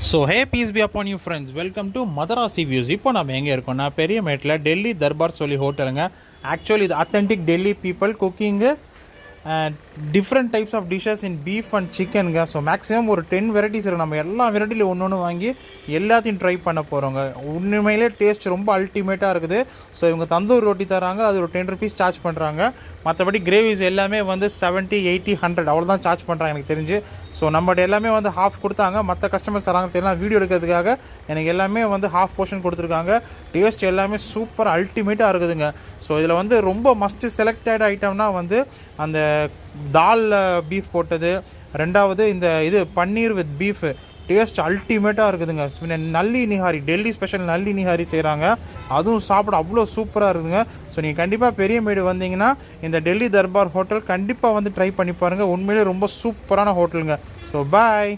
So hey peace be upon you friends, welcome to Madrasi views. இப்போ நம்ம எங்கே இருக்கோம்னா பெரியமேட்டில் டெல்லி தர்பார் சொல்லி ஹோட்டலுங்க. ஆக்சுவலி இது authentic Delhi people cooking different types of dishes in beef and சிக்கனுங்க. ஸோ மேக்ஸிமம் ஒரு 10 வெரைட்டிஸ் இருக்குது. நம்ம எல்லா வெரைட்டியில் ஒன்று ஒன்று வாங்கி எல்லாத்தையும் ட்ரை பண்ண போகிறோங்க. உண்மையிலே டேஸ்ட் ரொம்ப அல்டிமேட்டாக இருக்குது. ஸோ இவங்க தந்தூர் ரொட்டி தராங்க, அது ஒரு 10 rupees சார்ஜ் பண்ணுறாங்க. மற்றபடி கிரேவிஸ் எல்லாமே வந்து 70, 80, 100 அவ்வளோதான் சார்ஜ் பண்ணுறாங்க எனக்கு தெரிஞ்சு. ஸோ நம்மகிட்ட எல்லாமே வந்து ஹாஃப் கொடுத்தாங்க. மற்ற கஸ்டமர்ஸ் தராங்க தெரியலாம், வீடியோ எடுக்கிறதுக்காக எனக்கு எல்லாமே வந்து ஹாஃப் போர்ஷன் கொடுத்துருக்காங்க. டேஸ்ட் எல்லாமே சூப்பர் அல்டிமேட்டாக இருக்குதுங்க. ஸோ இதில் வந்து ரொம்ப மஸ்ட்டு செலக்டட் ஐட்டம்னா வந்து அந்த தால் பீஃப் போட்டது, ரெண்டாவது இந்த இது பன்னீர் வித் பீஃப் டேஸ்ட் அல்டிமேட்டாக இருக்குதுங்க. நல்லி நிஹாரி, டெல்லி ஸ்பெஷல் நல்லி நிஹாரி செய்கிறாங்க, அதுவும் சாப்பிட அவ்வளோ சூப்பராக இருக்குதுங்க. ஸோ நீங்கள் கண்டிப்பாக பெரியமேடு வந்தீங்கன்னா இந்த டெல்லி தர்பார் ஹோட்டல் கண்டிப்பாக வந்து ட்ரை பண்ணி பாருங்கள். உண்மையிலே ரொம்ப சூப்பரான ஹோட்டலுங்க. So bye.